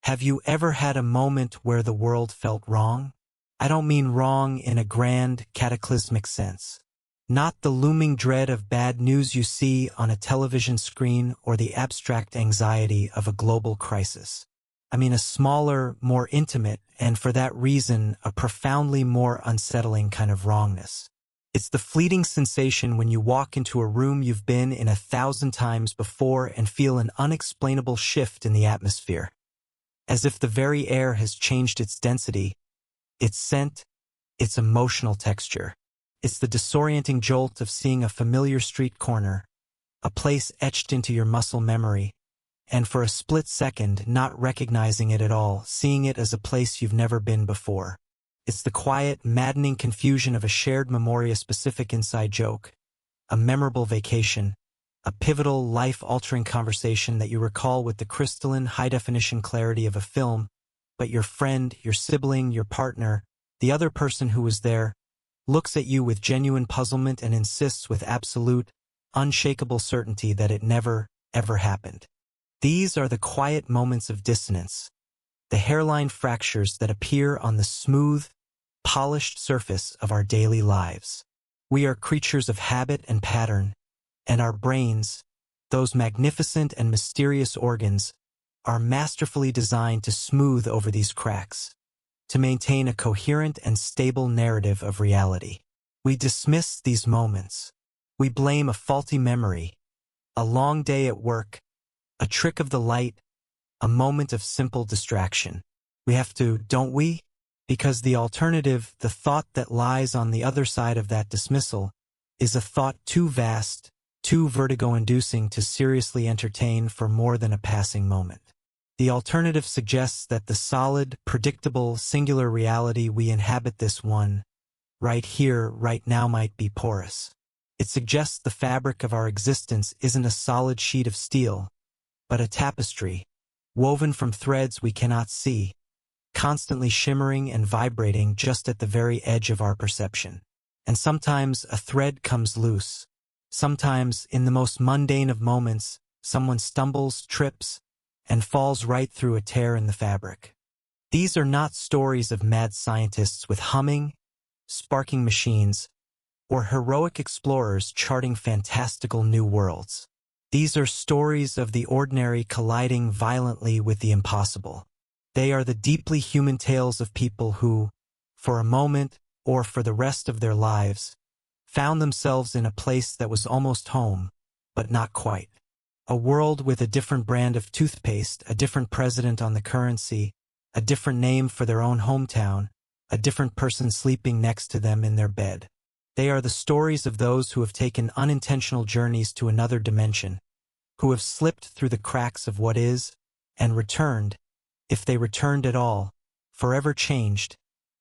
Have you ever had a moment where the world felt wrong? I don't mean wrong in a grand, cataclysmic sense. Not the looming dread of bad news you see on a television screen or the abstract anxiety of a global crisis. I mean a smaller, more intimate, and for that reason, a profoundly more unsettling kind of wrongness. It's the fleeting sensation when you walk into a room you've been in 1,000 times before and feel an unexplainable shift in the atmosphere. As if the very air has changed its density, its scent, its emotional texture. It's the disorienting jolt of seeing a familiar street corner, a place etched into your muscle memory, and for a split second not recognizing it at all, seeing it as a place you've never been before. It's the quiet, maddening confusion of a shared memoria-specific inside joke, a memorable vacation, a pivotal, life-altering conversation that you recall with the crystalline, high-definition clarity of a film, but your friend, your sibling, your partner, the other person who was there, looks at you with genuine puzzlement and insists with absolute, unshakable certainty that it never, ever happened. These are the quiet moments of dissonance, the hairline fractures that appear on the smooth, polished surface of our daily lives. We are creatures of habit and pattern, and our brains, those magnificent and mysterious organs, are masterfully designed to smooth over these cracks, to maintain a coherent and stable narrative of reality. We dismiss these moments. We blame a faulty memory, a long day at work, a trick of the light, a moment of simple distraction. We have to, don't we? Because the alternative, the thought that lies on the other side of that dismissal, is a thought too vast, too vertigo-inducing to seriously entertain for more than a passing moment. The alternative suggests that the solid, predictable, singular reality we inhabit this one, right here, right now, might be porous. It suggests the fabric of our existence isn't a solid sheet of steel, but a tapestry, woven from threads we cannot see, constantly shimmering and vibrating just at the very edge of our perception. And sometimes a thread comes loose. Sometimes, in the most mundane of moments, someone stumbles, trips, and falls right through a tear in the fabric. These are not stories of mad scientists with humming, sparking machines, or heroic explorers charting fantastical new worlds. These are stories of the ordinary colliding violently with the impossible. They are the deeply human tales of people who, for a moment, or for the rest of their lives, found themselves in a place that was almost home, but not quite. A world with a different brand of toothpaste, a different president on the currency, a different name for their own hometown, a different person sleeping next to them in their bed. They are the stories of those who have taken unintentional journeys to another dimension, who have slipped through the cracks of what is, and returned, if they returned at all, forever changed,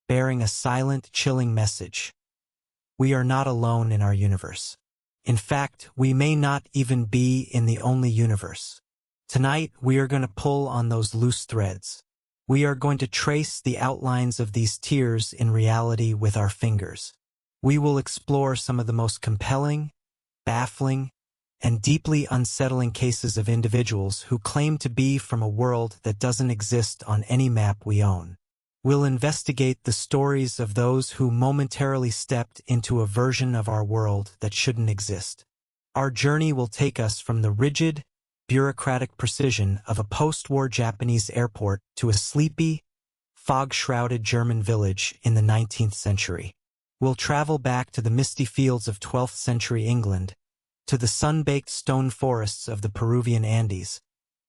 bearing a silent, chilling message. We are not alone in our universe. In fact, we may not even be in the only universe. Tonight, we are going to pull on those loose threads. We are going to trace the outlines of these tears in reality with our fingers. We will explore some of the most compelling, baffling, and deeply unsettling cases of individuals who claim to be from a world that doesn't exist on any map we own. We'll investigate the stories of those who momentarily stepped into a version of our world that shouldn't exist. Our journey will take us from the rigid, bureaucratic precision of a post-war Japanese airport to a sleepy, fog-shrouded German village in the 19th century. We'll travel back to the misty fields of 12th century England, to the sun-baked stone forests of the Peruvian Andes,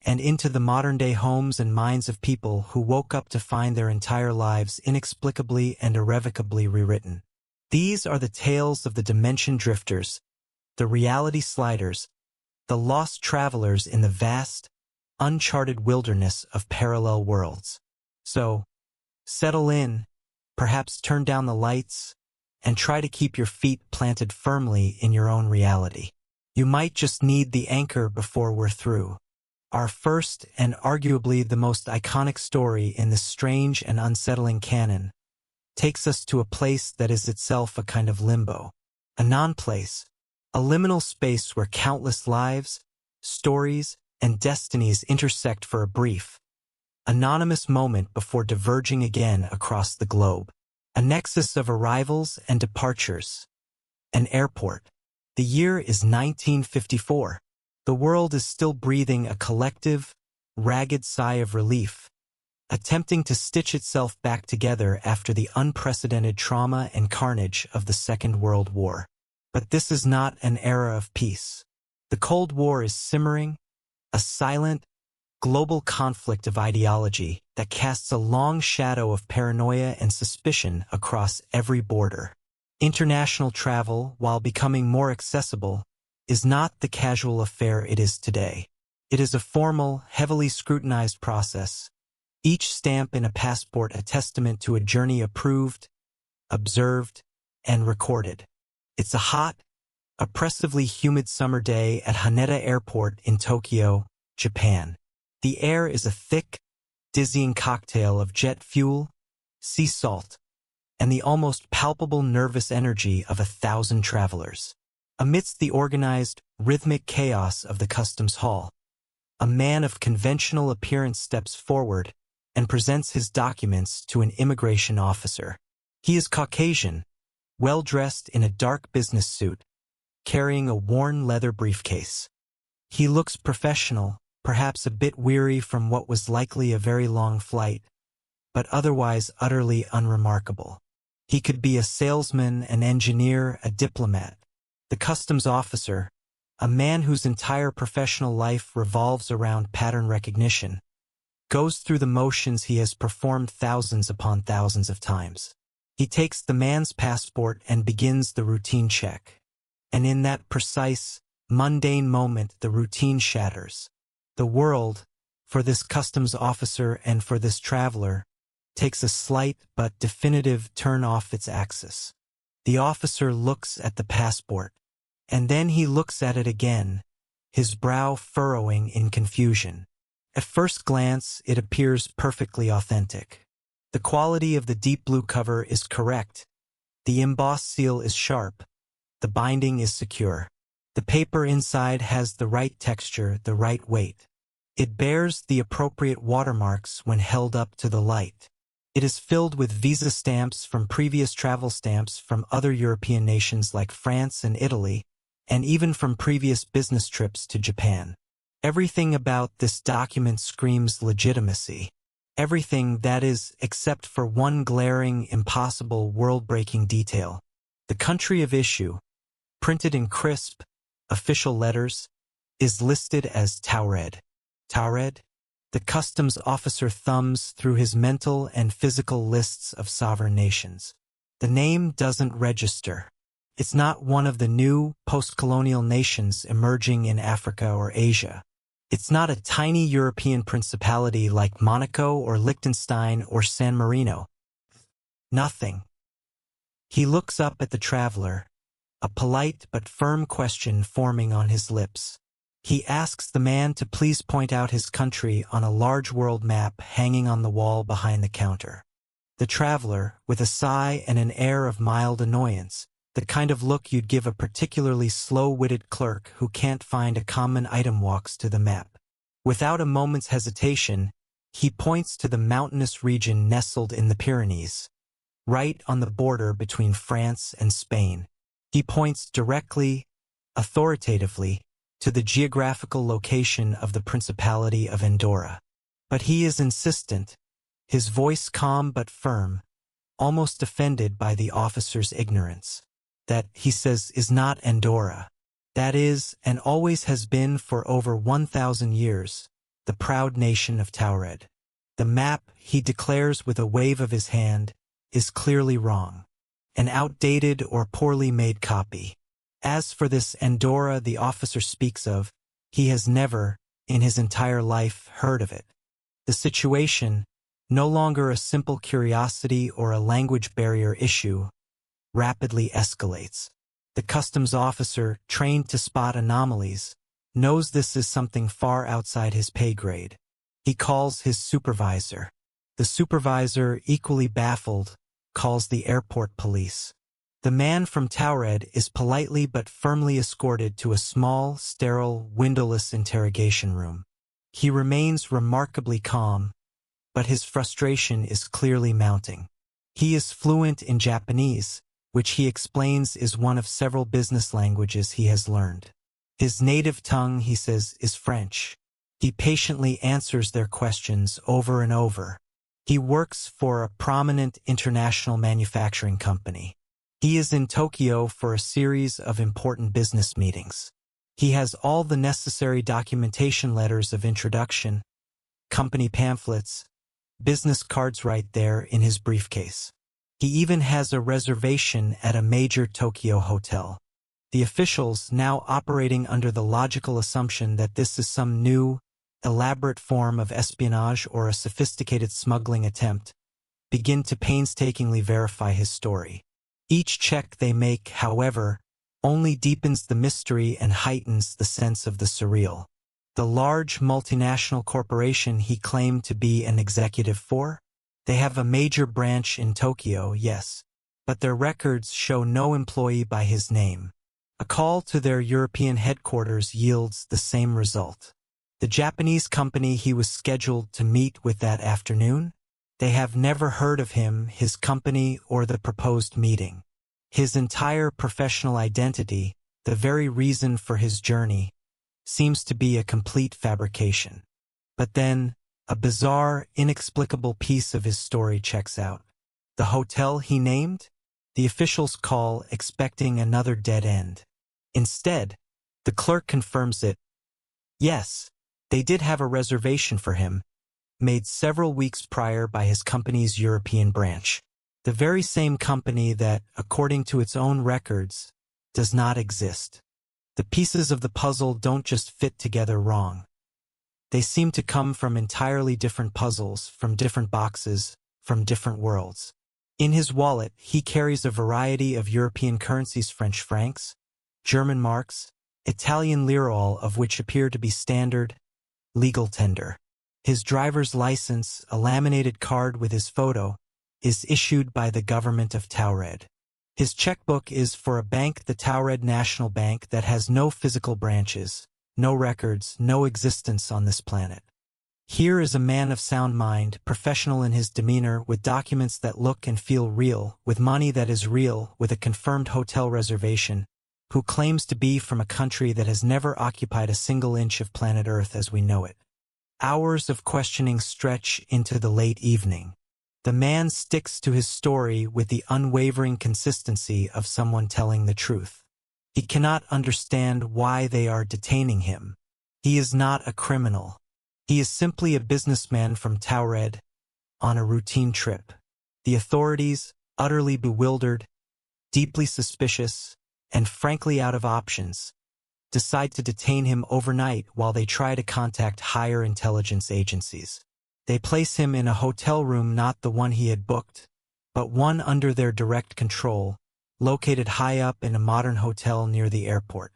and into the modern-day homes and minds of people who woke up to find their entire lives inexplicably and irrevocably rewritten. These are the tales of the dimension drifters, the reality sliders, the lost travelers in the vast, uncharted wilderness of parallel worlds. So, settle in, perhaps turn down the lights, and try to keep your feet planted firmly in your own reality. You might just need the anchor before we're through. Our first and arguably the most iconic story in this strange and unsettling canon takes us to a place that is itself a kind of limbo, a non-place, a liminal space where countless lives, stories, and destinies intersect for a brief, anonymous moment before diverging again across the globe. A nexus of arrivals and departures. An airport. The year is 1954. The world is still breathing a collective, ragged sigh of relief, attempting to stitch itself back together after the unprecedented trauma and carnage of the Second World War. But this is not an era of peace. The Cold War is simmering, a silent, global conflict of ideology that casts a long shadow of paranoia and suspicion across every border. International travel, while becoming more accessible, is not the casual affair it is today. It is a formal, heavily scrutinized process, each stamp in a passport a testament to a journey approved, observed, and recorded. It's a hot, oppressively humid summer day at Haneda Airport in Tokyo, Japan. The air is a thick, dizzying cocktail of jet fuel, sea salt, and the almost palpable nervous energy of 1,000 travelers. Amidst the organized, rhythmic chaos of the customs hall, a man of conventional appearance steps forward and presents his documents to an immigration officer. He is Caucasian, well-dressed in a dark business suit, carrying a worn leather briefcase. He looks professional, perhaps a bit weary from what was likely a very long flight, but otherwise utterly unremarkable. He could be a salesman, an engineer, a diplomat. The customs officer, a man whose entire professional life revolves around pattern recognition, goes through the motions he has performed thousands upon thousands of times. He takes the man's passport and begins the routine check. And in that precise, mundane moment, the routine shatters. The world, for this customs officer and for this traveler, takes a slight but definitive turn off its axis. The officer looks at the passport, and then he looks at it again, his brow furrowing in confusion. At first glance, it appears perfectly authentic. The quality of the deep blue cover is correct. The embossed seal is sharp. The binding is secure. The paper inside has the right texture, the right weight. It bears the appropriate watermarks when held up to the light. It is filled with visa stamps from previous travel stamps from other European nations like France and Italy, and even from previous business trips to Japan. Everything about this document screams legitimacy. Everything, that is, except for one glaring, impossible, world-breaking detail. The country of issue, printed in crisp, official letters, is listed as Taured. Taured? The customs officer thumbs through his mental and physical lists of sovereign nations. The name doesn't register. It's not one of the new, post-colonial nations emerging in Africa or Asia. It's not a tiny European principality like Monaco or Liechtenstein or San Marino. Nothing. He looks up at the traveler, a polite but firm question forming on his lips. He asks the man to please point out his country on a large world map hanging on the wall behind the counter. The traveler, with a sigh and an air of mild annoyance, the kind of look you'd give a particularly slow-witted clerk who can't find a common item, walks to the map. Without a moment's hesitation, he points to the mountainous region nestled in the Pyrenees, right on the border between France and Spain. He points directly, authoritatively, to the geographical location of the Principality of Andorra. But he is insistent, his voice calm but firm, almost offended by the officer's ignorance. That, he says, is not Andorra. That is, and always has been for over 1,000 years, the proud nation of Taured. The map, he declares with a wave of his hand, is clearly wrong. An outdated or poorly made copy. As for this Andorra the officer speaks of, he has never, in his entire life, heard of it. The situation, no longer a simple curiosity or a language barrier issue, rapidly escalates. The customs officer, trained to spot anomalies, knows this is something far outside his pay grade. He calls his supervisor. The supervisor, equally baffled, calls the airport police. The man from Taured is politely but firmly escorted to a small, sterile, windowless interrogation room. He remains remarkably calm, but his frustration is clearly mounting. He is fluent in Japanese, which he explains is one of several business languages he has learned. His native tongue, he says, is French. He patiently answers their questions over and over. He works for a prominent international manufacturing company. He is in Tokyo for a series of important business meetings. He has all the necessary documentation, letters of introduction, company pamphlets, business cards right there in his briefcase. He even has a reservation at a major Tokyo hotel. The officials, now operating under the logical assumption that this is some new, elaborate form of espionage or a sophisticated smuggling attempt, begin to painstakingly verify his story. Each check they make, however, only deepens the mystery and heightens the sense of the surreal. The large multinational corporation he claimed to be an executive for? They have a major branch in Tokyo, yes, but their records show no employee by his name. A call to their European headquarters yields the same result. The Japanese company he was scheduled to meet with that afternoon? They have never heard of him, his company, or the proposed meeting. His entire professional identity, the very reason for his journey, seems to be a complete fabrication. But then, a bizarre, inexplicable piece of his story checks out. The hotel he named? The officials call, expecting another dead end. Instead, the clerk confirms it. Yes, they did have a reservation for him, made several weeks prior by his company's European branch. The very same company that, according to its own records, does not exist. The pieces of the puzzle don't just fit together wrong. They seem to come from entirely different puzzles, from different boxes, from different worlds. In his wallet, he carries a variety of European currencies: French francs, German marks, Italian lire, all of which appear to be standard, legal tender. His driver's license, a laminated card with his photo, is issued by the government of Taured. His checkbook is for a bank, the Taured National Bank, that has no physical branches, no records, no existence on this planet. Here is a man of sound mind, professional in his demeanor, with documents that look and feel real, with money that is real, with a confirmed hotel reservation, who claims to be from a country that has never occupied a single inch of planet Earth as we know it. Hours of questioning stretch into the late evening. The man sticks to his story with the unwavering consistency of someone telling the truth. He cannot understand why they are detaining him. He is not a criminal. He is simply a businessman from Taured, on a routine trip. The authorities, utterly bewildered, deeply suspicious, and frankly out of options, decide to detain him overnight while they try to contact higher intelligence agencies. They place him in a hotel room, not the one he had booked, but one under their direct control, located high up in a modern hotel near the airport.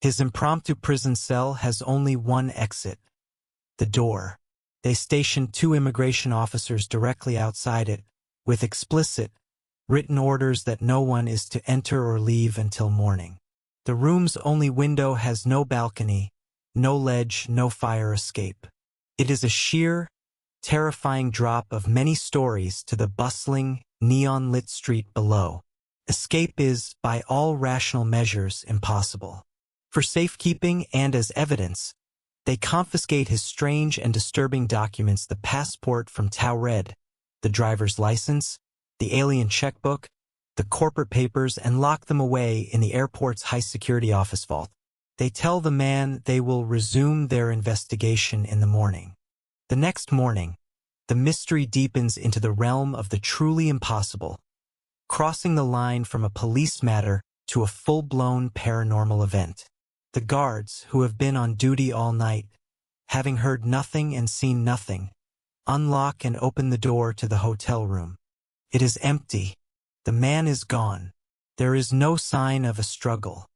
His impromptu prison cell has only one exit: the door. They station 2 immigration officers directly outside it, with explicit, written orders that no one is to enter or leave until morning. The room's only window has no balcony, no ledge, no fire escape. It is a sheer, terrifying drop of many stories to the bustling, neon-lit street below. Escape is, by all rational measures, impossible. For safekeeping and as evidence, they confiscate his strange and disturbing documents: the passport from Taured, the driver's license, the alien checkbook, the corporate papers, and lock them away in the airport's high-security office vault. They tell the man they will resume their investigation in the morning. The next morning, the mystery deepens into the realm of the truly impossible, crossing the line from a police matter to a full-blown paranormal event. The guards, who have been on duty all night, having heard nothing and seen nothing, unlock and open the door to the hotel room. It is empty. The man is gone. There is no sign of a struggle.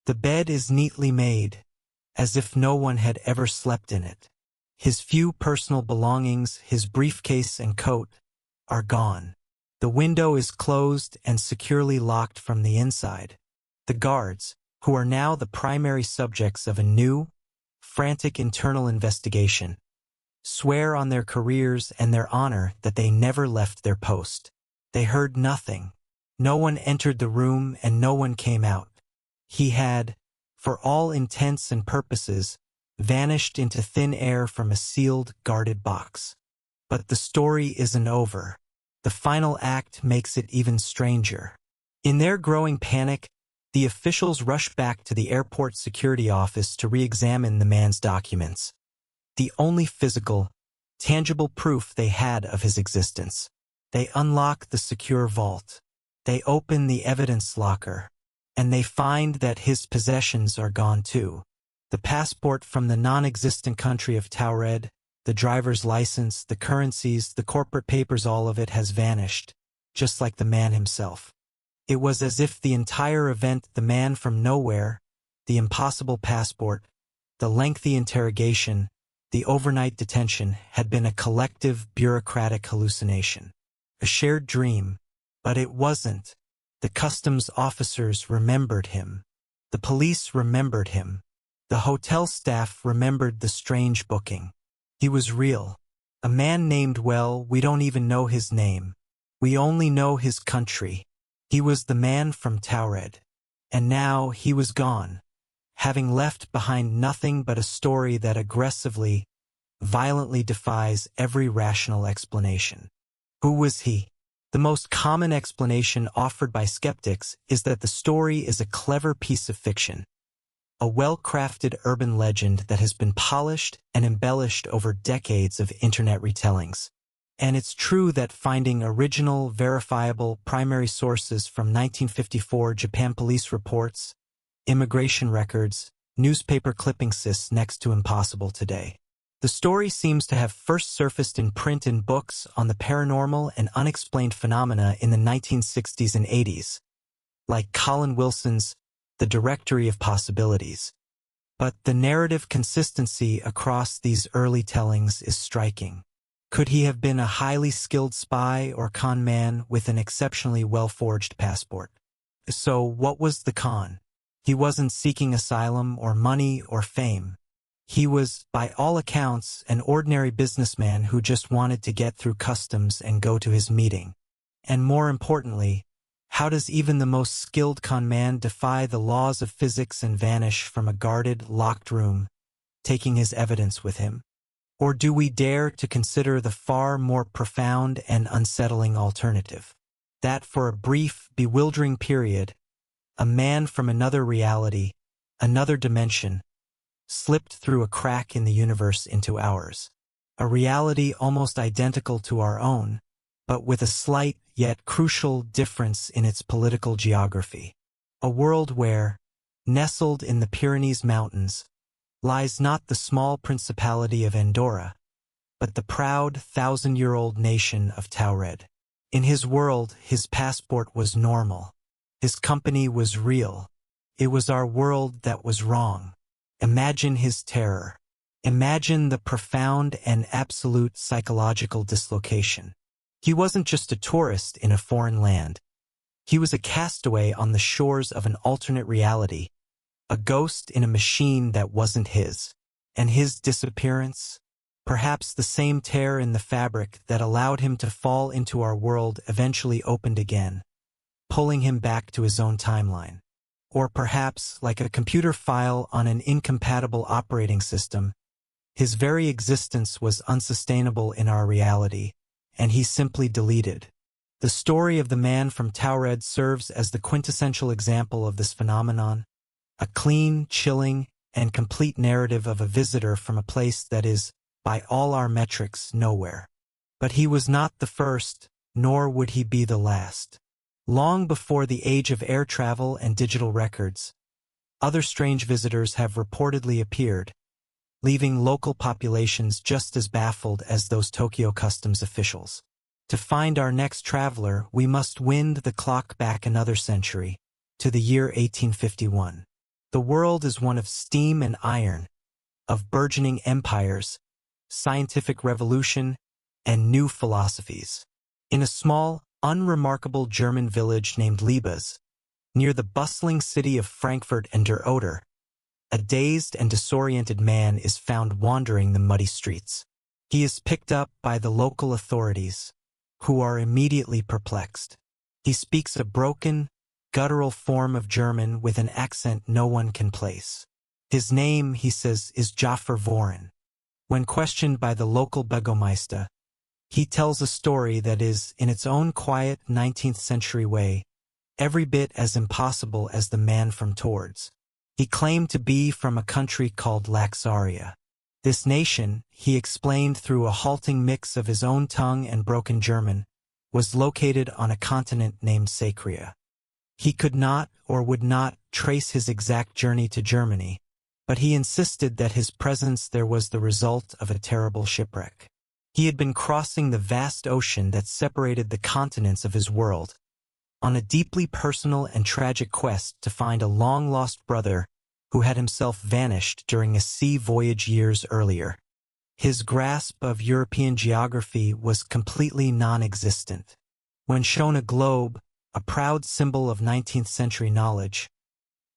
The bed is neatly made, as if no one had ever slept in it. His few personal belongings, his briefcase and coat, are gone. The window is closed and securely locked from the inside. The guards, who are now the primary subjects of a new, frantic internal investigation, swear on their careers and their honor that they never left their post. They heard nothing. No one entered the room and no one came out. He had, for all intents and purposes, vanished into thin air from a sealed, guarded box. But the story isn't over. The final act makes it even stranger. In their growing panic, the officials rushed back to the airport security office to re-examine the man's documents. The only physical, tangible proof they had of his existence. They unlock the secure vault. They open the evidence locker. And they find that his possessions are gone too. The passport from the non-existent country of Taured, the driver's license, the currencies, the corporate papers, all of it has vanished, just like the man himself. It was as if the entire event, the man from nowhere, the impossible passport, the lengthy interrogation, the overnight detention, had been a collective bureaucratic hallucination. A shared dream, but it wasn't. The customs officers remembered him. The police remembered him. The hotel staff remembered the strange booking. He was real. A man named, well, we don't even know his name. We only know his country. He was the man from Taured. And now he was gone, having left behind nothing but a story that aggressively, violently defies every rational explanation. Who was he? The most common explanation offered by skeptics is that the story is a clever piece of fiction, a well-crafted urban legend that has been polished and embellished over decades of internet retellings. And it's true that finding original, verifiable primary sources from 1954 Japan police reports, immigration records, newspaper clippings is next to impossible today. The story seems to have first surfaced in print in books on the paranormal and unexplained phenomena in the 1960s and 80s, like Colin Wilson's The Directory of Possibilities. But the narrative consistency across these early tellings is striking. Could he have been a highly skilled spy or con man with an exceptionally well-forged passport? So what was the con? He wasn't seeking asylum or money or fame. He was, by all accounts, an ordinary businessman who just wanted to get through customs and go to his meeting. And more importantly, how does even the most skilled con man defy the laws of physics and vanish from a guarded, locked room, taking his evidence with him? Or do we dare to consider the far more profound and unsettling alternative? That for a brief, bewildering period, a man from another reality, another dimension, slipped through a crack in the universe into ours. A reality almost identical to our own, but with a slight yet crucial difference in its political geography. A world where, nestled in the Pyrenees Mountains, lies not the small principality of Andorra, but the proud 1,000-year-old nation of Taured. In his world, his passport was normal. His company was real. It was our world that was wrong. Imagine his terror. Imagine the profound and absolute psychological dislocation. He wasn't just a tourist in a foreign land. He was a castaway on the shores of an alternate reality, a ghost in a machine that wasn't his. And his disappearance, perhaps the same tear in the fabric that allowed him to fall into our world, eventually opened again, pulling him back to his own timeline. Or perhaps, like a computer file on an incompatible operating system, his very existence was unsustainable in our reality, and he simply deleted. The story of the man from Taured serves as the quintessential example of this phenomenon, a clean, chilling, and complete narrative of a visitor from a place that is, by all our metrics, nowhere. But he was not the first, nor would he be the last. Long before the age of air travel and digital records, other strange visitors have reportedly appeared, leaving local populations just as baffled as those Tokyo customs officials. To find our next traveler, we must wind the clock back another century, to the year 1851. The world is one of steam and iron, of burgeoning empires, scientific revolution, and new philosophies. In a small, unremarkable German village named Liebes, near the bustling city of Frankfurt an der Oder, a dazed and disoriented man is found wandering the muddy streets. He is picked up by the local authorities, who are immediately perplexed. He speaks a broken, guttural form of German with an accent no one can place. His name, he says, is Jafar Voren. When questioned by the local Bürgermeister, he tells a story that is, in its own quiet 19th century way, every bit as impossible as the man from Towards. He claimed to be from a country called Laxaria. This nation, he explained through a halting mix of his own tongue and broken German, was located on a continent named Sacria. He could not or would not trace his exact journey to Germany, but he insisted that his presence there was the result of a terrible shipwreck. He had been crossing the vast ocean that separated the continents of his world, on a deeply personal and tragic quest to find a long-lost brother who had himself vanished during a sea voyage years earlier. His grasp of European geography was completely non-existent. When shown a globe, a proud symbol of 19th century knowledge,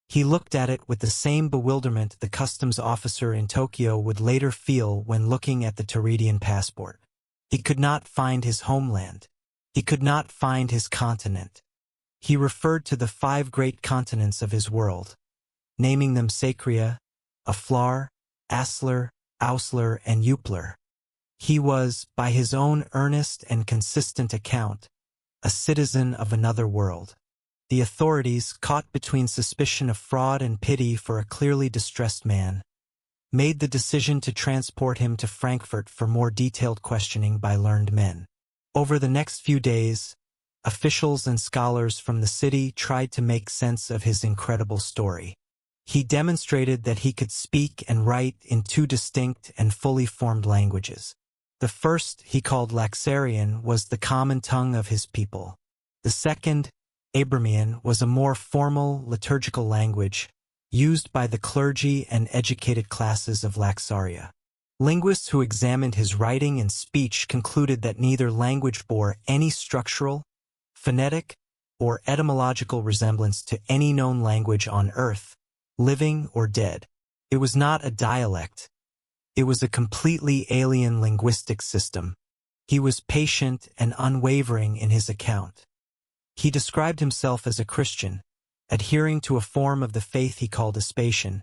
he looked at it with the same bewilderment the customs officer in Tokyo would later feel when looking at the Tahitian passport. He could not find his homeland. He could not find his continent. He referred to the 5 great continents of his world, naming them Sacria, Aflar, Asler, Ausler, and Eupler. He was, by his own earnest and consistent account, a citizen of another world. The authorities, caught between suspicion of fraud and pity for a clearly distressed man, made the decision to transport him to Frankfurt for more detailed questioning by learned men. Over the next few days, officials and scholars from the city tried to make sense of his incredible story. He demonstrated that he could speak and write in 2 distinct and fully formed languages. The first, he called Laxarian, was the common tongue of his people. The second, Abramian, was a more formal, liturgical language used by the clergy and educated classes of Laxaria. Linguists who examined his writing and speech concluded that neither language bore any structural, phonetic, or etymological resemblance to any known language on earth, living or dead. It was not a dialect. It was a completely alien linguistic system. He was patient and unwavering in his account. He described himself as a Christian, adhering to a form of the faith he called Aspasian,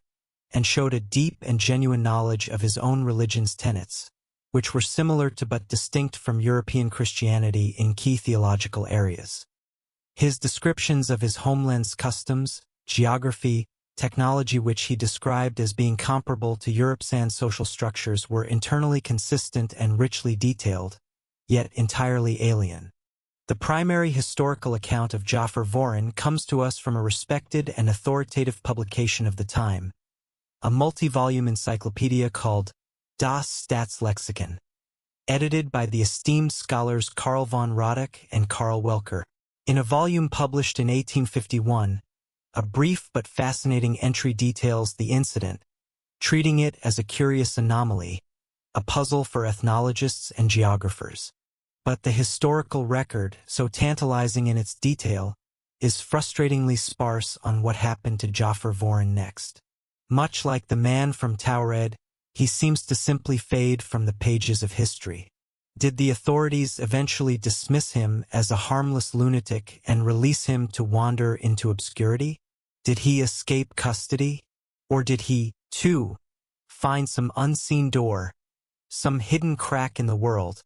and showed a deep and genuine knowledge of his own religion's tenets, which were similar to but distinct from European Christianity in key theological areas. His descriptions of his homeland's customs, geography, technology which he described as being comparable to Europe's social structures were internally consistent and richly detailed, yet entirely alien. The primary historical account of Jafar Voren comes to us from a respected and authoritative publication of the time, a multi-volume encyclopedia called Das Staatslexikon, edited by the esteemed scholars Karl von Radek and Karl Welker. In a volume published in 1851, a brief but fascinating entry details the incident, treating it as a curious anomaly, a puzzle for ethnologists and geographers. But the historical record, so tantalizing in its detail, is frustratingly sparse on what happened to Jafar Voren next. Much like the man from Taured, he seems to simply fade from the pages of history. Did the authorities eventually dismiss him as a harmless lunatic and release him to wander into obscurity? Did he escape custody? Or did he, too, find some unseen door, some hidden crack in the world,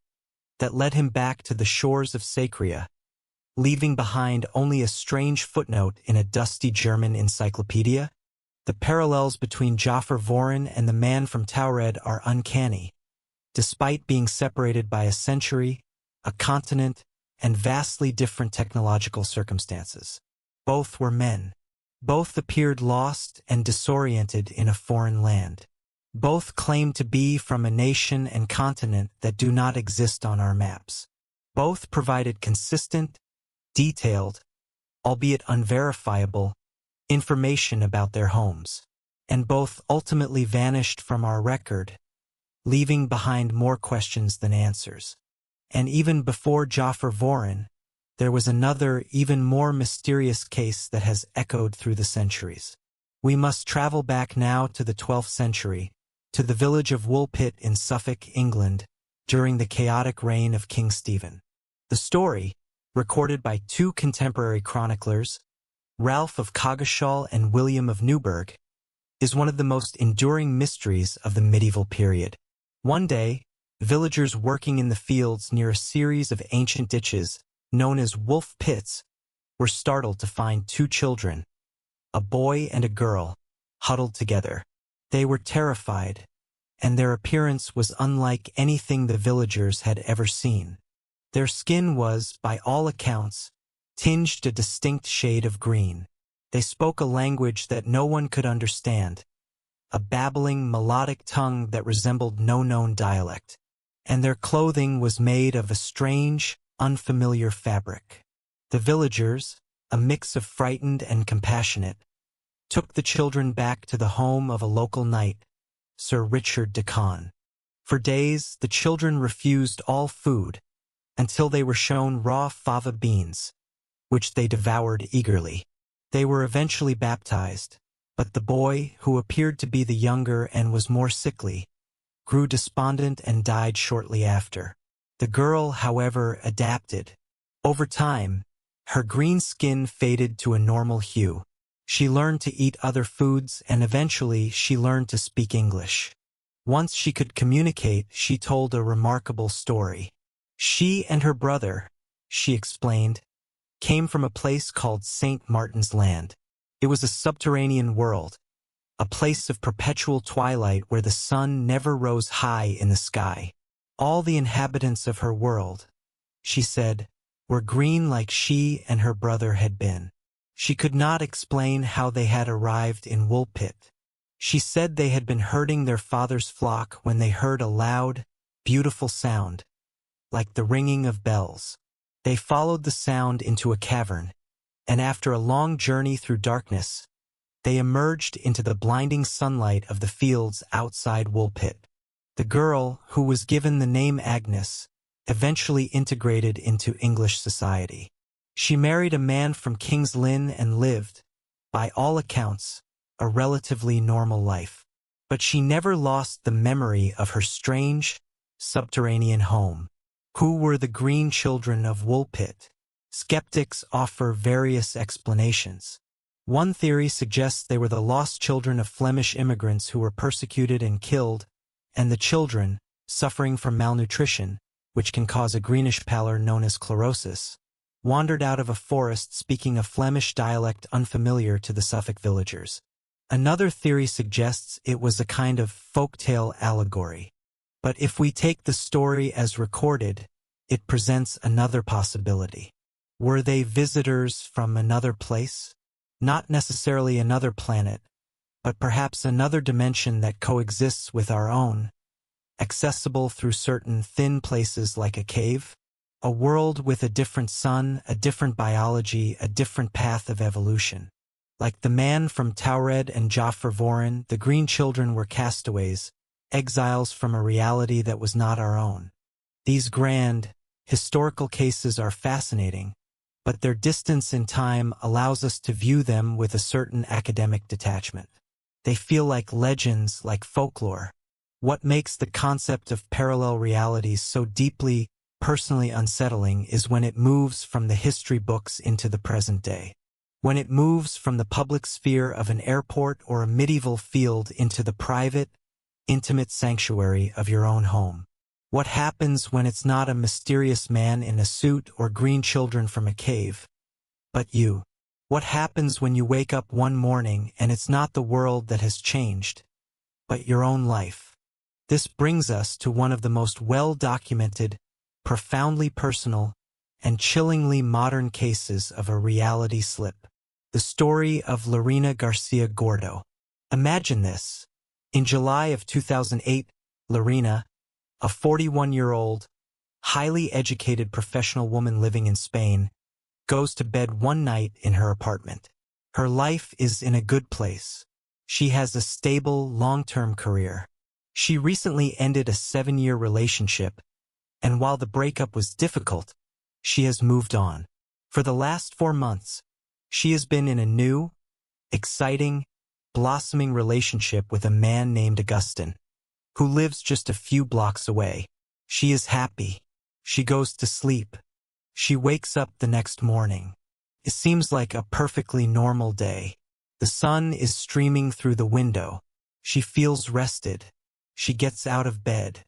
that led him back to the shores of Sacria, leaving behind only a strange footnote in a dusty German encyclopedia? The parallels between Jafar Voren and the man from Taured are uncanny, despite being separated by a century, a continent, and vastly different technological circumstances. Both were men. Both appeared lost and disoriented in a foreign land. Both claimed to be from a nation and continent that do not exist on our maps. Both provided consistent, detailed, albeit unverifiable, information about their homes. And both ultimately vanished from our record, leaving behind more questions than answers. And even before Jafar Voren, there was another, even more mysterious case that has echoed through the centuries. We must travel back now to the 12th century, to the village of Woolpit in Suffolk, England, during the chaotic reign of King Stephen. The story, recorded by two contemporary chroniclers, Ralph of Coggeshall and William of Newburgh, is one of the most enduring mysteries of the medieval period. One day, villagers working in the fields near a series of ancient ditches, known as wolf pits, were startled to find two children, a boy and a girl, huddled together. They were terrified, and their appearance was unlike anything the villagers had ever seen. Their skin was, by all accounts, tinged a distinct shade of green. They spoke a language that no one could understand, a babbling, melodic tongue that resembled no known dialect, and their clothing was made of a strange, unfamiliar fabric. The villagers, a mix of frightened and compassionate, took the children back to the home of a local knight, Sir Richard de Conn. For days, the children refused all food, until they were shown raw fava beans, which they devoured eagerly. They were eventually baptized, but the boy, who appeared to be the younger and was more sickly, grew despondent and died shortly after. The girl, however, adapted. Over time, her green skin faded to a normal hue. She learned to eat other foods, and eventually she learned to speak English. Once she could communicate, she told a remarkable story. She and her brother, she explained, came from a place called St. Martin's Land. It was a subterranean world, a place of perpetual twilight where the sun never rose high in the sky. All the inhabitants of her world, she said, were green like she and her brother had been. She could not explain how they had arrived in Woolpit. She said they had been herding their father's flock when they heard a loud, beautiful sound, like the ringing of bells. They followed the sound into a cavern, and after a long journey through darkness, they emerged into the blinding sunlight of the fields outside Woolpit. The girl, who was given the name Agnes, eventually integrated into English society. She married a man from King's Lynn and lived, by all accounts, a relatively normal life. But she never lost the memory of her strange, subterranean home. Who were the green children of Woolpit? Skeptics offer various explanations. One theory suggests they were the lost children of Flemish immigrants who were persecuted and killed, and the children, suffering from malnutrition, which can cause a greenish pallor known as chlorosis, wandered out of a forest speaking a Flemish dialect unfamiliar to the Suffolk villagers. Another theory suggests it was a kind of folktale allegory. But if we take the story as recorded, it presents another possibility. Were they visitors from another place? Not necessarily another planet, but perhaps another dimension that coexists with our own, accessible through certain thin places like a cave? A world with a different sun, a different biology, a different path of evolution. Like the man from Taured and Joffre Voren, the green children were castaways, exiles from a reality that was not our own. These grand, historical cases are fascinating, but their distance in time allows us to view them with a certain academic detachment. They feel like legends, like folklore. What makes the concept of parallel realities so deeply, personally unsettling is when it moves from the history books into the present day. When it moves from the public sphere of an airport or a medieval field into the private, intimate sanctuary of your own home. What happens when it's not a mysterious man in a suit or green children from a cave, but you? What happens when you wake up one morning and it's not the world that has changed, but your own life? This brings us to one of the most well-documented, profoundly personal, and chillingly modern cases of a reality slip. The story of Lorena Garcia Gordo. Imagine this. In July of 2008, Lorena, a 41-year-old, highly educated professional woman living in Spain, goes to bed one night in her apartment. Her life is in a good place. She has a stable, long-term career. She recently ended a 7-year relationship, and while the breakup was difficult, she has moved on. For the last 4 months, she has been in a new, exciting, blossoming relationship with a man named Augustin, who lives just a few blocks away. She is happy. She goes to sleep. She wakes up the next morning. It seems like a perfectly normal day. The sun is streaming through the window. She feels rested. She gets out of bed.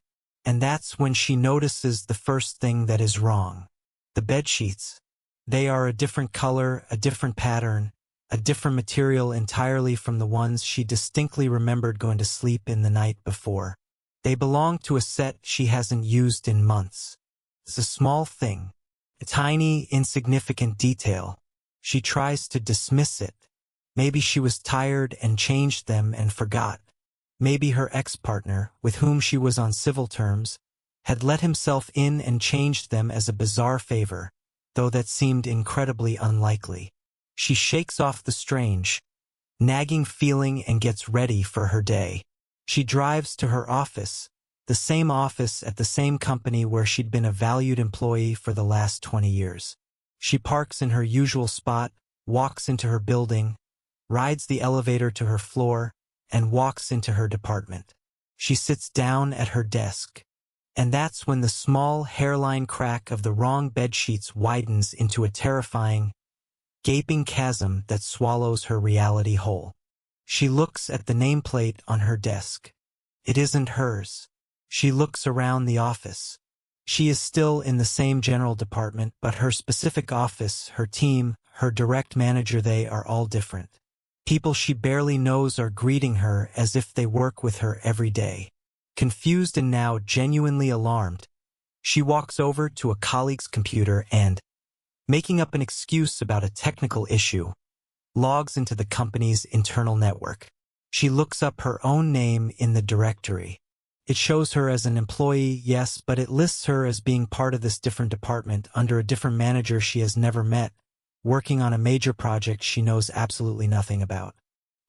And that's when she notices the first thing that is wrong. The bedsheets. They are a different color, a different pattern, a different material entirely from the ones she distinctly remembered going to sleep in the night before. They belong to a set she hasn't used in months. It's a small thing, a tiny, insignificant detail. She tries to dismiss it. Maybe she was tired and changed them and forgot. Maybe her ex-partner, with whom she was on civil terms, had let himself in and changed them as a bizarre favor, though that seemed incredibly unlikely. She shakes off the strange, nagging feeling and gets ready for her day. She drives to her office, the same office at the same company where she'd been a valued employee for the last 20 years. She parks in her usual spot, walks into her building, rides the elevator to her floor, and walks into her department. She sits down at her desk, and that's when the small hairline crack of the wrong bedsheets widens into a terrifying, gaping chasm that swallows her reality whole. She looks at the nameplate on her desk. It isn't hers. She looks around the office. She is still in the same general department, but her specific office, her team, her direct manager, they are all different. People she barely knows are greeting her as if they work with her every day. Confused and now genuinely alarmed, she walks over to a colleague's computer and, making up an excuse about a technical issue, logs into the company's internal network. She looks up her own name in the directory. It shows her as an employee, yes, but it lists her as being part of this different department under a different manager she has never met, working on a major project she knows absolutely nothing about.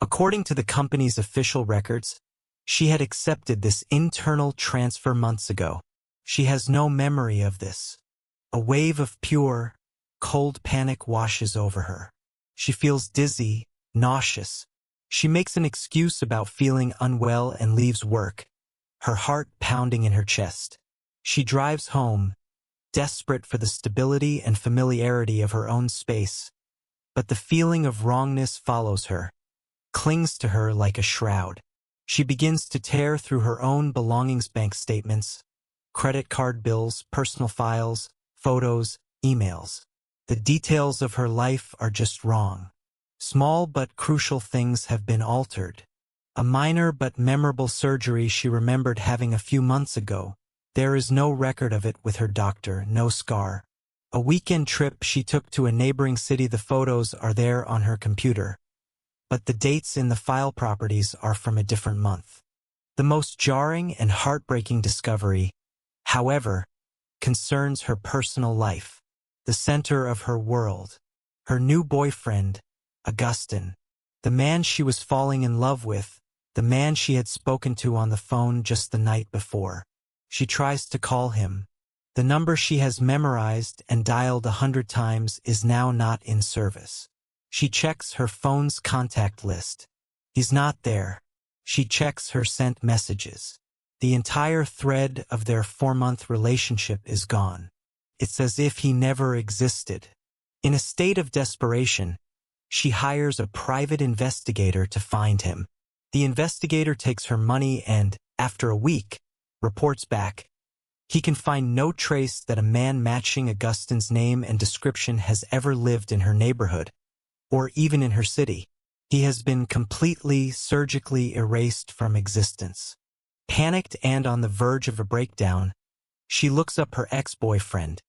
According to the company's official records, she had accepted this internal transfer months ago. She has no memory of this. A wave of pure, cold panic washes over her. She feels dizzy, nauseous. She makes an excuse about feeling unwell and leaves work, her heart pounding in her chest. She drives home, desperate for the stability and familiarity of her own space. But the feeling of wrongness follows her, clings to her like a shroud. She begins to tear through her own belongings, bank statements, credit card bills, personal files, photos, emails. The details of her life are just wrong. Small but crucial things have been altered. A minor but memorable surgery she remembered having a few months ago. There is no record of it with her doctor, no scar. A weekend trip she took to a neighboring city, the photos are there on her computer. But the dates in the file properties are from a different month. The most jarring and heartbreaking discovery, however, concerns her personal life, the center of her world. Her new boyfriend, Augustin, the man she was falling in love with, the man she had spoken to on the phone just the night before. She tries to call him. The number she has memorized and dialed 100 times is now not in service. She checks her phone's contact list. He's not there. She checks her sent messages. The entire thread of their 4-month relationship is gone. It's as if he never existed. In a state of desperation, she hires a private investigator to find him. The investigator takes her money and, after a week, reports back. He can find no trace that a man matching Augustin's name and description has ever lived in her neighborhood, or even in her city. He has been completely, surgically erased from existence. Panicked and on the verge of a breakdown, she looks up her ex-boyfriend,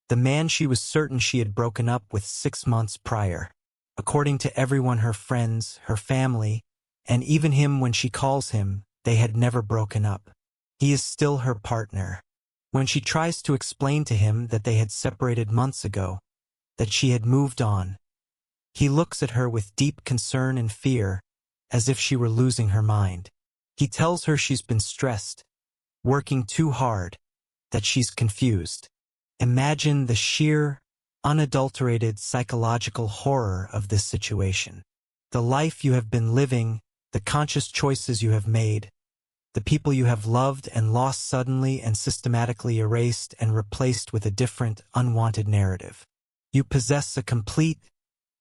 the man she was certain she had broken up with 6 months prior. According to everyone, her friends, her family, and even him when she calls him, they had never broken up. He is still her partner. When she tries to explain to him that they had separated months ago, that she had moved on, he looks at her with deep concern and fear, as if she were losing her mind. He tells her she's been stressed, working too hard, that she's confused. Imagine the sheer, unadulterated psychological horror of this situation. The life you have been living, the conscious choices you have made, the people you have loved and lost suddenly and systematically erased and replaced with a different, unwanted narrative. You possess a complete,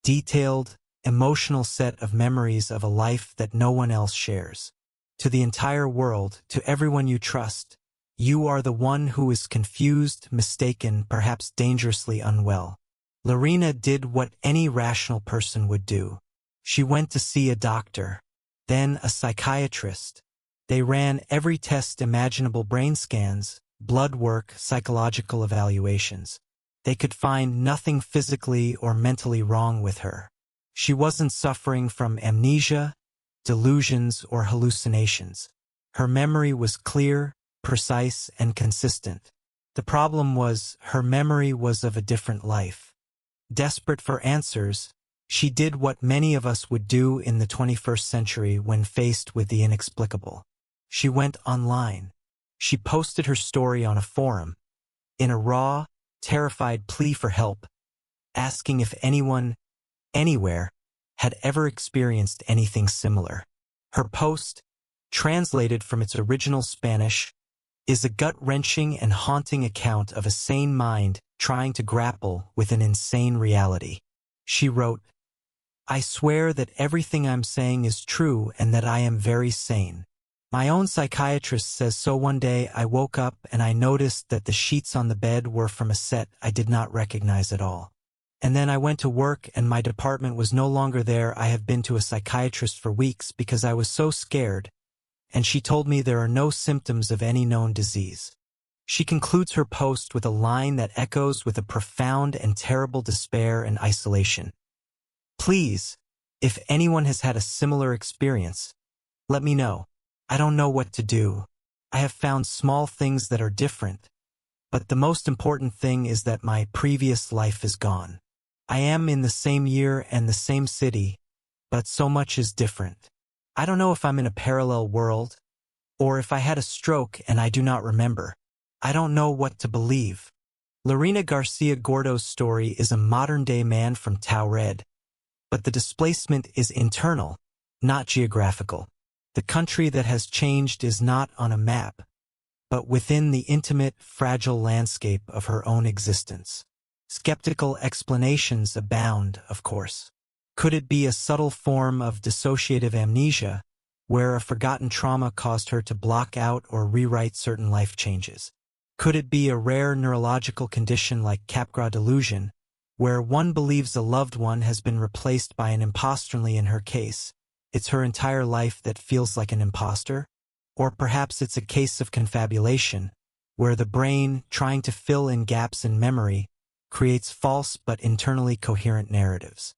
detailed, emotional set of memories of a life that no one else shares. To the entire world, to everyone you trust, you are the one who is confused, mistaken, perhaps dangerously unwell. Lorena did what any rational person would do. She went to see a doctor, then a psychiatrist. They ran every test imaginable: brain scans, blood work, psychological evaluations. They could find nothing physically or mentally wrong with her. She wasn't suffering from amnesia, delusions, or hallucinations. Her memory was clear, precise, and consistent. The problem was, her memory was of a different life. Desperate for answers, she did what many of us would do in the 21st century when faced with the inexplicable. She went online. She posted her story on a forum, in a raw, terrified plea for help, asking if anyone, anywhere, had ever experienced anything similar. Her post, translated from its original Spanish, is a gut-wrenching and haunting account of a sane mind trying to grapple with an insane reality. She wrote, "I swear that everything I'm saying is true and that I am very sane. My own psychiatrist says so. One day I woke up and I noticed that the sheets on the bed were from a set I did not recognize at all. And then I went to work and my department was no longer there. I have been to a psychiatrist for weeks because I was so scared, and she told me there are no symptoms of any known disease." She concludes her post with a line that echoes with a profound and terrible despair and isolation. "Please, if anyone has had a similar experience, let me know. I don't know what to do. I have found small things that are different, but the most important thing is that my previous life is gone. I am in the same year and the same city, but so much is different. I don't know if I'm in a parallel world, or if I had a stroke and I do not remember. I don't know what to believe." Lorena Garcia Gordo's story is a modern-day man from Taured, but the displacement is internal, not geographical. The country that has changed is not on a map, but within the intimate, fragile landscape of her own existence. Skeptical explanations abound, of course. Could it be a subtle form of dissociative amnesia, where a forgotten trauma caused her to block out or rewrite certain life changes? Could it be a rare neurological condition like Capgras delusion, where one believes a loved one has been replaced by an imposter? In her case, it's her entire life that feels like an imposter? Or perhaps it's a case of confabulation, where the brain, trying to fill in gaps in memory, creates false but internally coherent narratives.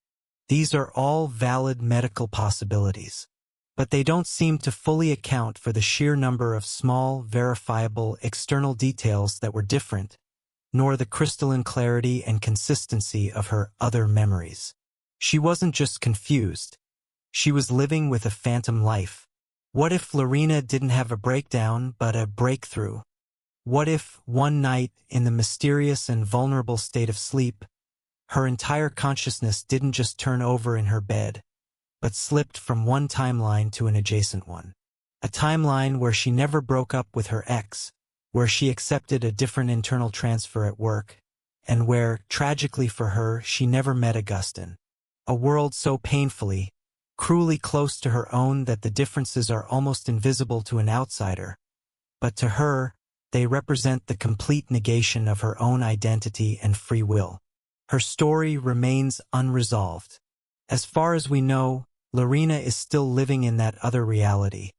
These are all valid medical possibilities, but they don't seem to fully account for the sheer number of small, verifiable, external details that were different, nor the crystalline clarity and consistency of her other memories. She wasn't just confused. She was living with a phantom life. What if Lorena didn't have a breakdown but a breakthrough? What if, one night, in the mysterious and vulnerable state of sleep, her entire consciousness didn't just turn over in her bed, but slipped from one timeline to an adjacent one? A timeline where she never broke up with her ex, where she accepted a different internal transfer at work, and where, tragically for her, she never met Augustin. A world so painfully, cruelly close to her own that the differences are almost invisible to an outsider, but to her, they represent the complete negation of her own identity and free will. Her story remains unresolved. As far as we know, Lorena is still living in that other reality,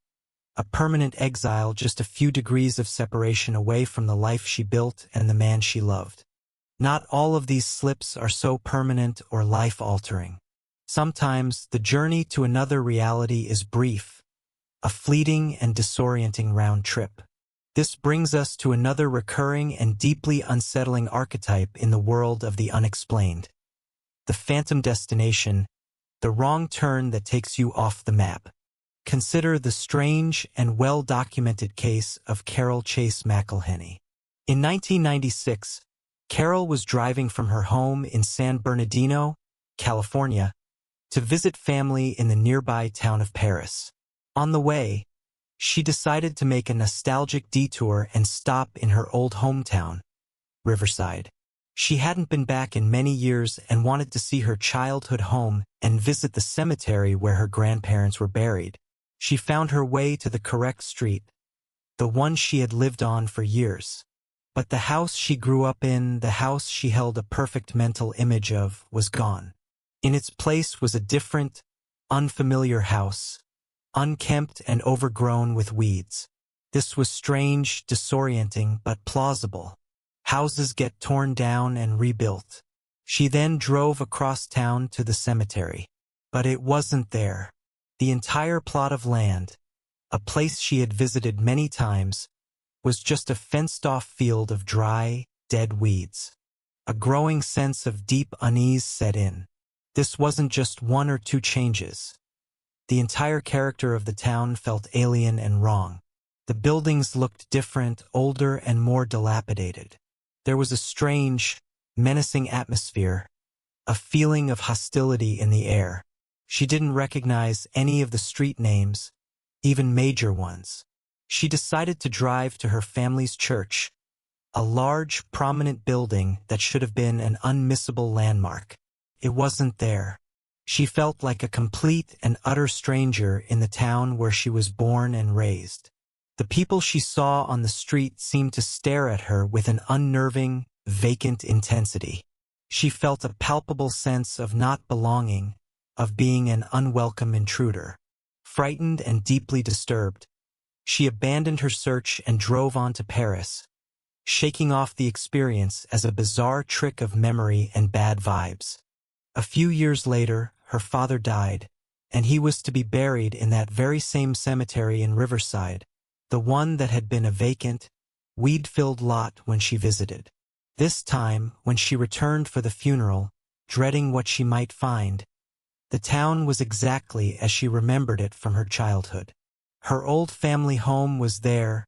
a permanent exile just a few degrees of separation away from the life she built and the man she loved. Not all of these slips are so permanent or life-altering. Sometimes the journey to another reality is brief, a fleeting and disorienting round trip. This brings us to another recurring and deeply unsettling archetype in the world of the unexplained: the phantom destination, the wrong turn that takes you off the map. Consider the strange and well-documented case of Carol Chase McElhenney. In 1996, Carol was driving from her home in San Bernardino, California, to visit family in the nearby town of Paris. On the way, She decided to make a nostalgic detour and stop in her old hometown, Riverside. She hadn't been back in many years and wanted to see her childhood home and visit the cemetery where her grandparents were buried. She found her way to the correct street, the one she had lived on for years. But the house she grew up in, the house she held a perfect mental image of, was gone. In its place was a different, unfamiliar house, unkempt and overgrown with weeds. This was strange, disorienting, but plausible. Houses get torn down and rebuilt. She then drove across town to the cemetery. But it wasn't there. The entire plot of land, a place she had visited many times, was just a fenced-off field of dry, dead weeds. A growing sense of deep unease set in. This wasn't just one or two changes. The entire character of the town felt alien and wrong. The buildings looked different, older, and more dilapidated. There was a strange, menacing atmosphere, a feeling of hostility in the air. She didn't recognize any of the street names, even major ones. She decided to drive to her family's church, a large, prominent building that should have been an unmissable landmark. It wasn't there. She felt like a complete and utter stranger in the town where she was born and raised. The people she saw on the street seemed to stare at her with an unnerving, vacant intensity. She felt a palpable sense of not belonging, of being an unwelcome intruder. Frightened and deeply disturbed, she abandoned her search and drove on to Paris, shaking off the experience as a bizarre trick of memory and bad vibes. A few years later, her father died, and he was to be buried in that very same cemetery in Riverside, the one that had been a vacant, weed-filled lot when she visited. This time, when she returned for the funeral, dreading what she might find, the town was exactly as she remembered it from her childhood. Her old family home was there,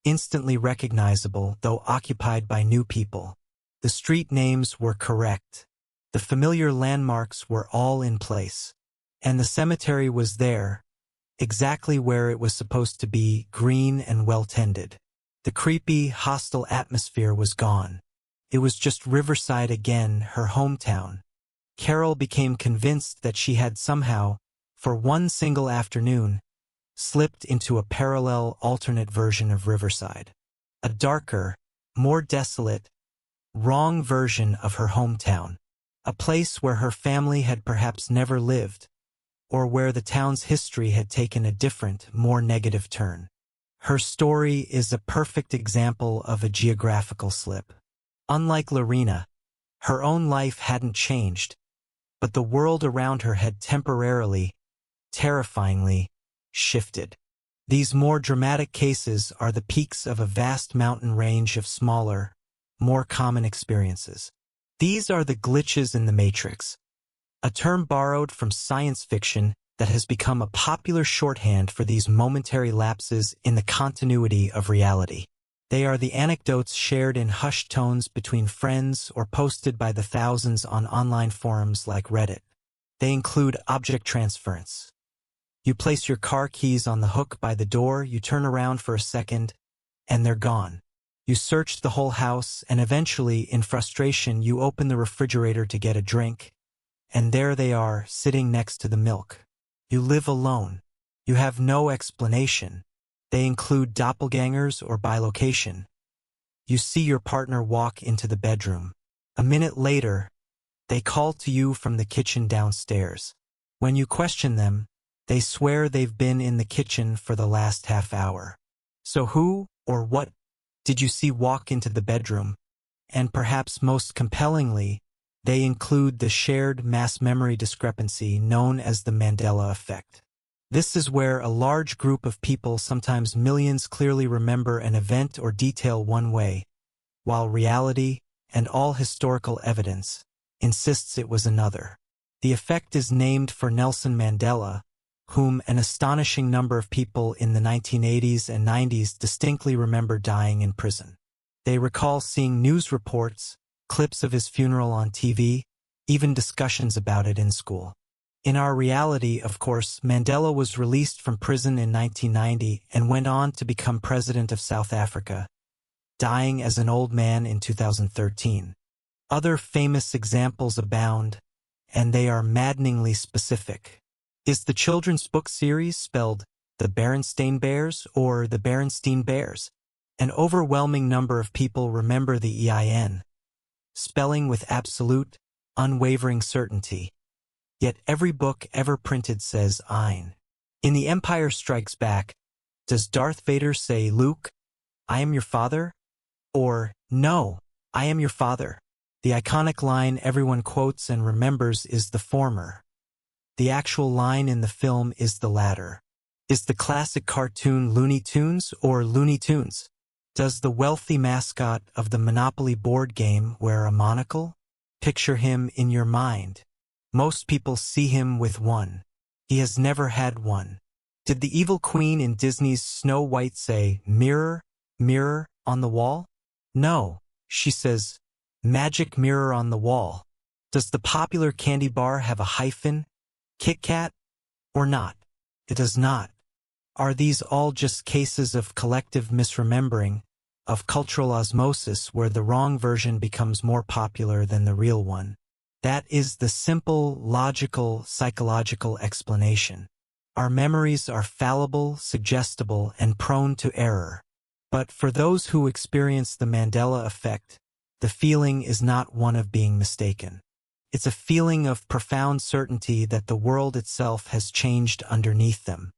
instantly recognizable, though occupied by new people. The street names were correct. The familiar landmarks were all in place. And the cemetery was there, exactly where it was supposed to be, green and well-tended. The creepy, hostile atmosphere was gone. It was just Riverside again, her hometown. Carol became convinced that she had somehow, for one single afternoon, slipped into a parallel, alternate version of Riverside. A darker, more desolate, wrong version of her hometown. A place where her family had perhaps never lived, or where the town's history had taken a different, more negative turn. Her story is a perfect example of a geographical slip. Unlike Lorena, her own life hadn't changed, but the world around her had temporarily, terrifyingly, shifted. These more dramatic cases are the peaks of a vast mountain range of smaller, more common experiences. These are the glitches in the matrix, a term borrowed from science fiction that has become a popular shorthand for these momentary lapses in the continuity of reality. They are the anecdotes shared in hushed tones between friends or posted by the thousands on online forums like Reddit. They include object transference. You place your car keys on the hook by the door, you turn around for a second, and they're gone. You search the whole house, and eventually, in frustration, you open the refrigerator to get a drink, and there they are, sitting next to the milk. You live alone. You have no explanation. They include doppelgangers or bilocation. You see your partner walk into the bedroom. A minute later, they call to you from the kitchen downstairs. When you question them, they swear they've been in the kitchen for the last half hour. So who, or what, did you see walk into the bedroom? And perhaps most compellingly, they include the shared mass memory discrepancy known as the Mandela effect. This is where a large group of people, sometimes millions, clearly remember an event or detail one way, while reality, and all historical evidence, insists it was another. The effect is named for Nelson Mandela, whom an astonishing number of people in the 1980s and 90s distinctly remember dying in prison. They recall seeing news reports, clips of his funeral on TV, even discussions about it in school. In our reality, of course, Mandela was released from prison in 1990 and went on to become president of South Africa, dying as an old man in 2013. Other famous examples abound, and they are maddeningly specific. Is the children's book series spelled the Berenstain Bears or the Berenstein Bears? An overwhelming number of people remember the EIN, spelling with absolute, unwavering certainty. Yet every book ever printed says Ein. In The Empire Strikes Back, does Darth Vader say, "Luke, I am your father"? Or, "No, I am your father"? The iconic line everyone quotes and remembers is the former. The actual line in the film is the latter. Is the classic cartoon Looney Tunes or Looney Tunes? Does the wealthy mascot of the Monopoly board game wear a monocle? Picture him in your mind. Most people see him with one. He has never had one. Did the evil queen in Disney's Snow White say, "Mirror, mirror on the wall"? No, she says, "Magic mirror on the wall." Does the popular candy bar have a hyphen, Kit Kat, or not? It does not. Are these all just cases of collective misremembering, of cultural osmosis where the wrong version becomes more popular than the real one? That is the simple, logical, psychological explanation. Our memories are fallible, suggestible, and prone to error. But for those who experience the Mandela effect, the feeling is not one of being mistaken. It's a feeling of profound certainty that the world itself has changed underneath them.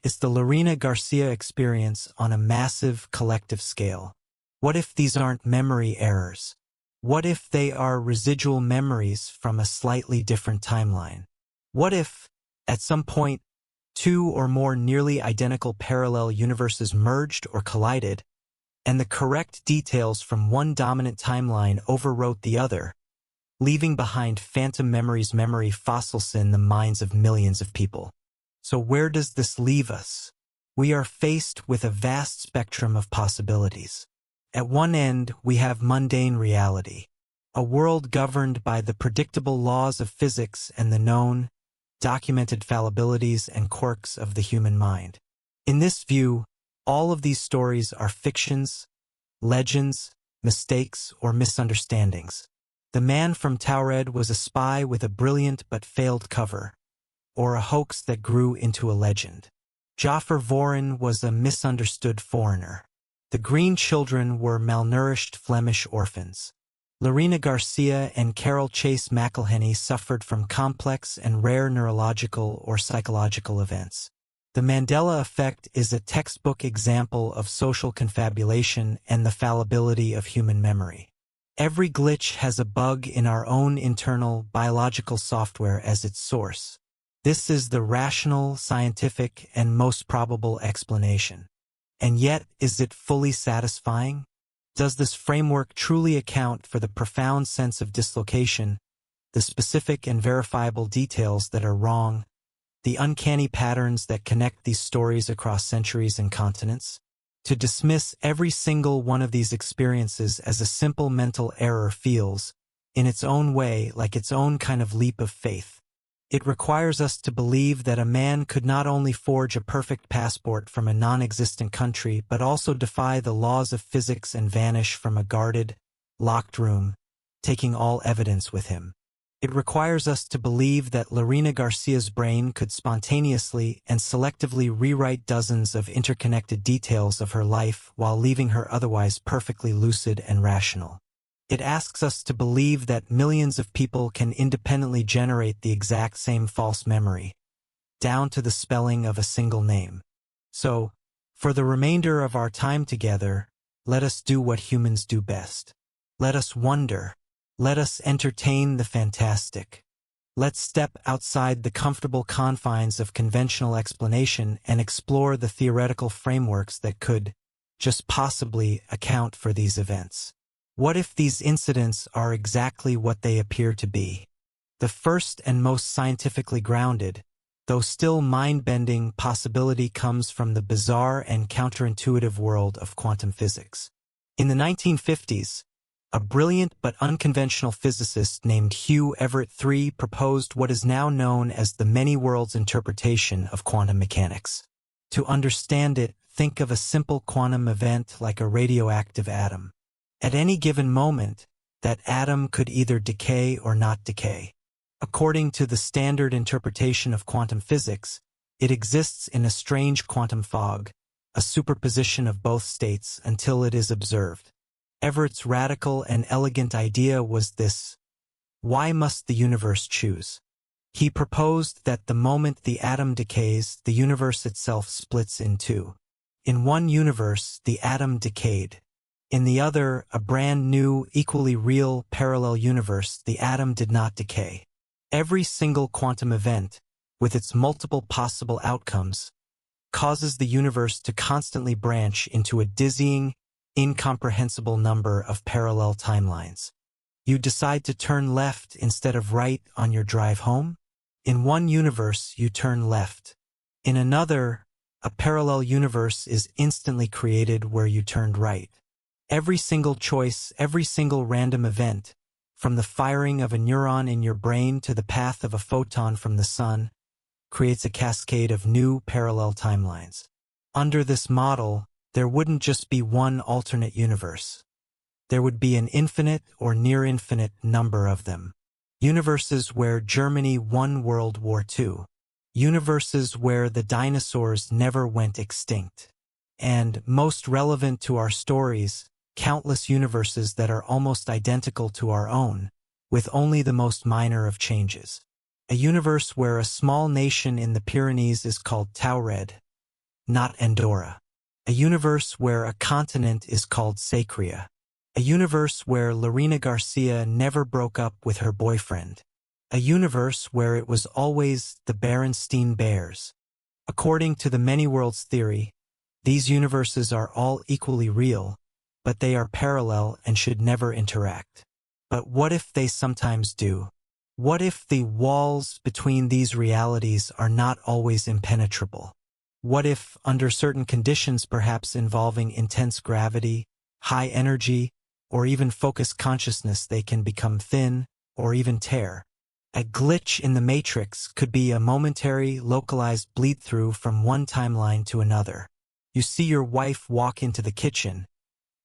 It's the Lorena Garcia experience on a massive collective scale. What if these aren't memory errors? What if they are residual memories from a slightly different timeline? What if, at some point, two or more nearly identical parallel universes merged or collided, and the correct details from one dominant timeline overwrote the other, leaving behind phantom memory fossils in the minds of millions of people? So where does this leave us? We are faced with a vast spectrum of possibilities. At one end, we have mundane reality, a world governed by the predictable laws of physics and the known, documented fallibilities and quirks of the human mind. In this view, all of these stories are fictions, legends, mistakes, or misunderstandings. The man from Taured was a spy with a brilliant but failed cover, or a hoax that grew into a legend. Jafar Vorin was a misunderstood foreigner. The Green Children were malnourished Flemish orphans. Lorena Garcia and Carol Chase McElhenney suffered from complex and rare neurological or psychological events. The Mandela effect is a textbook example of social confabulation and the fallibility of human memory. Every glitch has a bug in our own internal biological software as its source. This is the rational, scientific, and most probable explanation. And yet, is it fully satisfying? Does this framework truly account for the profound sense of dislocation, the specific and verifiable details that are wrong, the uncanny patterns that connect these stories across centuries and continents? To dismiss every single one of these experiences as a simple mental error feels, in its own way, like its own kind of leap of faith. It requires us to believe that a man could not only forge a perfect passport from a non-existent country but also defy the laws of physics and vanish from a guarded, locked room, taking all evidence with him. It requires us to believe that Lorena Garcia's brain could spontaneously and selectively rewrite dozens of interconnected details of her life while leaving her otherwise perfectly lucid and rational. It asks us to believe that millions of people can independently generate the exact same false memory, down to the spelling of a single name. So, for the remainder of our time together, let us do what humans do best. Let us wonder. Let us entertain the fantastic. Let's step outside the comfortable confines of conventional explanation and explore the theoretical frameworks that could, just possibly, account for these events. What if these incidents are exactly what they appear to be? The first and most scientifically grounded, though still mind-bending possibility comes from the bizarre and counterintuitive world of quantum physics. In the 1950s, A brilliant but unconventional physicist named Hugh Everett III proposed what is now known as the many-worlds interpretation of quantum mechanics. To understand it, think of a simple quantum event like a radioactive atom. At any given moment, that atom could either decay or not decay. According to the standard interpretation of quantum physics, it exists in a strange quantum fog, a superposition of both states until it is observed. Everett's radical and elegant idea was this: why must the universe choose? He proposed that the moment the atom decays, the universe itself splits in two. In one universe, the atom decayed. In the other, a brand new, equally real, parallel universe, the atom did not decay. Every single quantum event, with its multiple possible outcomes, causes the universe to constantly branch into a dizzying, incomprehensible number of parallel timelines. You decide to turn left instead of right on your drive home? In one universe, you turn left. In another, a parallel universe is instantly created where you turned right. Every single choice, every single random event, from the firing of a neuron in your brain to the path of a photon from the sun, creates a cascade of new parallel timelines. Under this model, there wouldn't just be one alternate universe. There would be an infinite or near-infinite number of them. Universes where Germany won World War II. Universes where the dinosaurs never went extinct. And, most relevant to our stories, countless universes that are almost identical to our own, with only the most minor of changes. A universe where a small nation in the Pyrenees is called Taured, not Andorra. A universe where a continent is called Sacria. A universe where Lorena Garcia never broke up with her boyfriend. A universe where it was always the Berenstein Bears. According to the many worlds theory, these universes are all equally real, but they are parallel and should never interact. But what if they sometimes do? What if the walls between these realities are not always impenetrable? What if, under certain conditions perhaps involving intense gravity, high energy, or even focused consciousness, they can become thin or even tear? A glitch in the matrix could be a momentary, localized bleed-through from one timeline to another. You see your wife walk into the kitchen,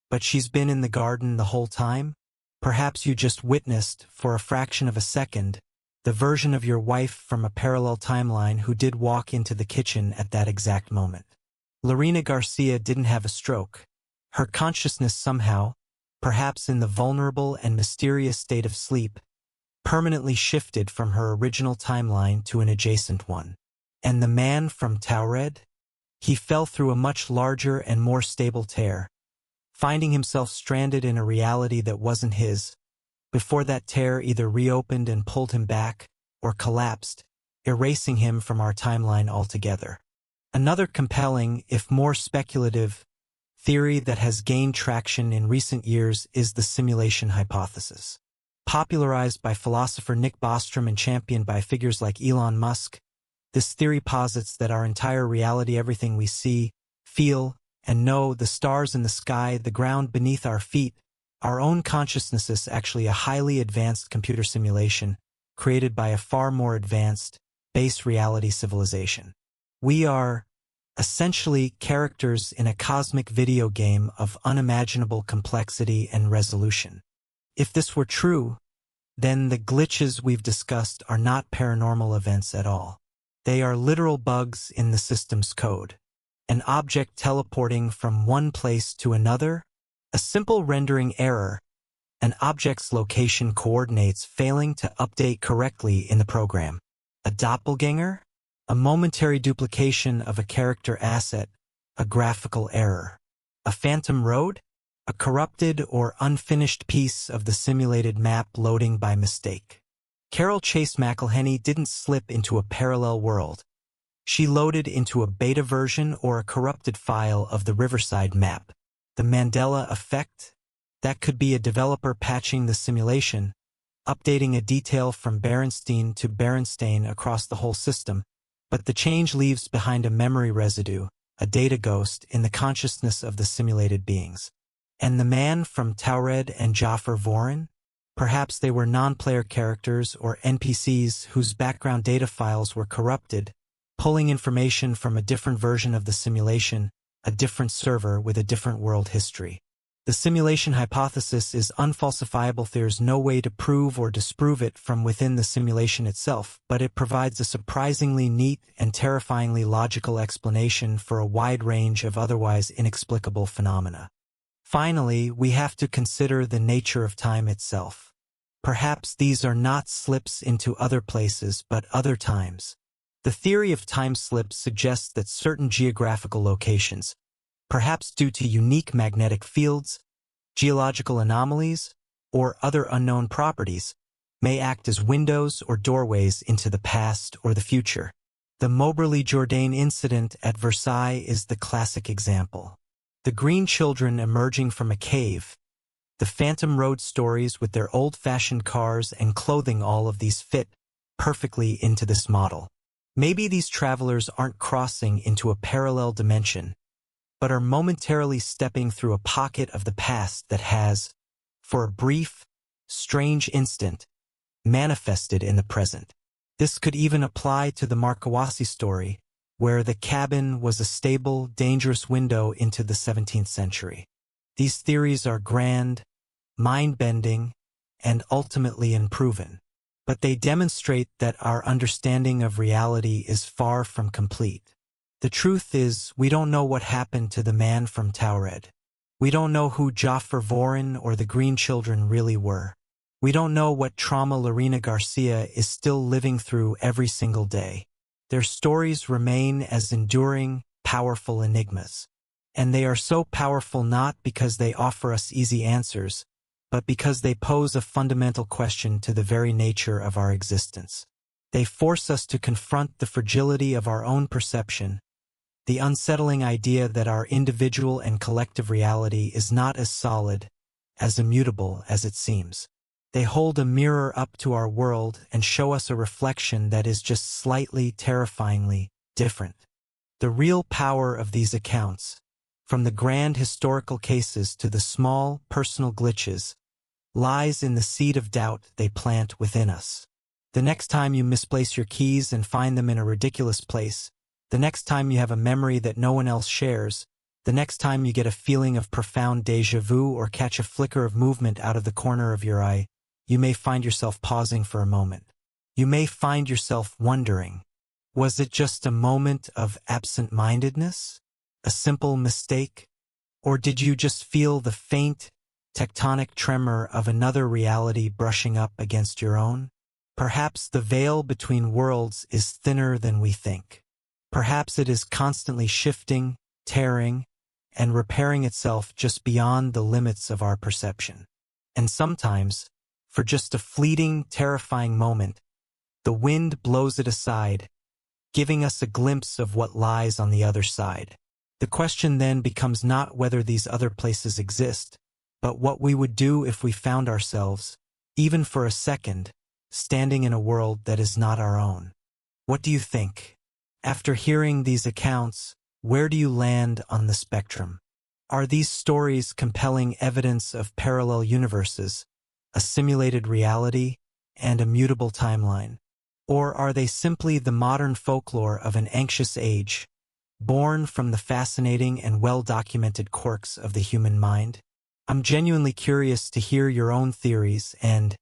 but she's been in the garden the whole time? Perhaps you just witnessed, for a fraction of a second, the version of your wife from a parallel timeline who did walk into the kitchen at that exact moment. Lorena Garcia didn't have a stroke. Her consciousness somehow, perhaps in the vulnerable and mysterious state of sleep, permanently shifted from her original timeline to an adjacent one. And the man from Taured? He fell through a much larger and more stable tear, finding himself stranded in a reality that wasn't his, before that tear either reopened and pulled him back, or collapsed, erasing him from our timeline altogether. Another compelling, if more speculative, theory that has gained traction in recent years is the simulation hypothesis. Popularized by philosopher Nick Bostrom and championed by figures like Elon Musk, this theory posits that our entire reality, everything we see, feel, and know, the stars in the sky, the ground beneath our feet, our own consciousness is actually a highly advanced computer simulation created by a far more advanced, base reality civilization. We are, essentially, characters in a cosmic video game of unimaginable complexity and resolution. If this were true, then the glitches we've discussed are not paranormal events at all. They are literal bugs in the system's code. An object teleporting from one place to another, a simple rendering error, an object's location coordinates failing to update correctly in the program. A doppelganger? A momentary duplication of a character asset, a graphical error. A phantom road? A corrupted or unfinished piece of the simulated map loading by mistake. Carol Chase McElhenney didn't slip into a parallel world. She loaded into a beta version or a corrupted file of the Riverside map. The Mandela effect? That could be a developer patching the simulation, updating a detail from Berenstein to Berenstain across the whole system, but the change leaves behind a memory residue, a data ghost, in the consciousness of the simulated beings. And the man from Taured and Jafar Vorin? Perhaps they were non-player characters or NPCs whose background data files were corrupted, pulling information from a different version of the simulation, a different server with a different world history. The simulation hypothesis is unfalsifiable. There's no way to prove or disprove it from within the simulation itself, but it provides a surprisingly neat and terrifyingly logical explanation for a wide range of otherwise inexplicable phenomena. Finally, we have to consider the nature of time itself. Perhaps these are not slips into other places, but other times. The theory of time slips suggests that certain geographical locations, perhaps due to unique magnetic fields, geological anomalies, or other unknown properties, may act as windows or doorways into the past or the future. The Moberly-Jourdain incident at Versailles is the classic example. The green children emerging from a cave, the Phantom Road stories with their old-fashioned cars and clothing, all of these fit perfectly into this model. Maybe these travelers aren't crossing into a parallel dimension, but are momentarily stepping through a pocket of the past that has, for a brief, strange instant, manifested in the present. This could even apply to the Markawasi story, where the cabin was a stable, dangerous window into the 17th century. These theories are grand, mind-bending, and ultimately unproven, but they demonstrate that our understanding of reality is far from complete. The truth is, we don't know what happened to the man from Taured. We don't know who Jafar Vorin or the Green Children really were. We don't know what trauma Lorena Garcia is still living through every single day. Their stories remain as enduring, powerful enigmas. And they are so powerful not because they offer us easy answers, but because they pose a fundamental question to the very nature of our existence. They force us to confront the fragility of our own perception, the unsettling idea that our individual and collective reality is not as solid, as immutable as it seems. They hold a mirror up to our world and show us a reflection that is just slightly, terrifyingly different. The real power of these accounts, from the grand historical cases to the small, personal glitches, lies in the seed of doubt they plant within us. The next time you misplace your keys and find them in a ridiculous place, the next time you have a memory that no one else shares, the next time you get a feeling of profound déjà vu or catch a flicker of movement out of the corner of your eye, you may find yourself pausing for a moment. You may find yourself wondering, was it just a moment of absent-mindedness? A simple mistake? Or did you just feel the faint, tectonic tremor of another reality brushing up against your own? Perhaps the veil between worlds is thinner than we think. Perhaps it is constantly shifting, tearing, and repairing itself just beyond the limits of our perception. And sometimes, for just a fleeting, terrifying moment, the wind blows it aside, giving us a glimpse of what lies on the other side. The question then becomes not whether these other places exist, but what we would do if we found ourselves, even for a second, standing in a world that is not our own. What do you think? After hearing these accounts, where do you land on the spectrum? Are these stories compelling evidence of parallel universes, a simulated reality, and a mutable timeline? Or are they simply the modern folklore of an anxious age, born from the fascinating and well-documented quirks of the human mind? I'm genuinely curious to hear your own theories and,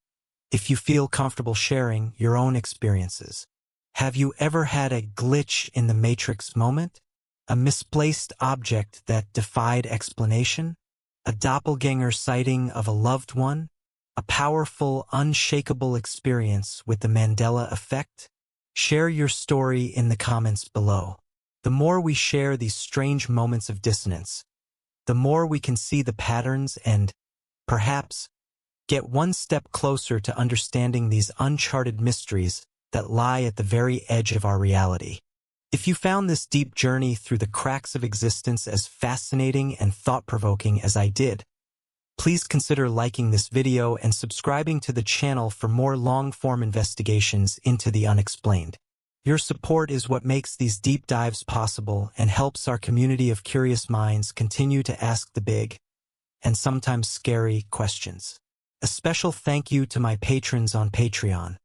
if you feel comfortable sharing, your own experiences. Have you ever had a glitch in the Matrix moment? A misplaced object that defied explanation? A doppelganger sighting of a loved one? A powerful, unshakable experience with the Mandela effect? Share your story in the comments below. The more we share these strange moments of dissonance, the more we can see the patterns and, perhaps, get one step closer to understanding these uncharted mysteries that lie at the very edge of our reality. If you found this deep journey through the cracks of existence as fascinating and thought-provoking as I did, please consider liking this video and subscribing to the channel for more long-form investigations into the unexplained. Your support is what makes these deep dives possible and helps our community of curious minds continue to ask the big, and sometimes scary questions. A special thank you to my patrons on Patreon,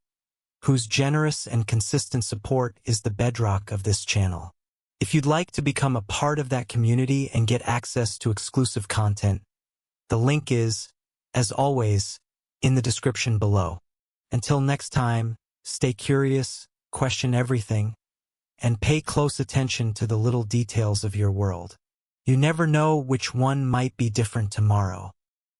whose generous and consistent support is the bedrock of this channel. If you'd like to become a part of that community and get access to exclusive content, the link is, as always, in the description below. Until next time, stay curious, question everything, and pay close attention to the little details of your world. You never know which one might be different tomorrow.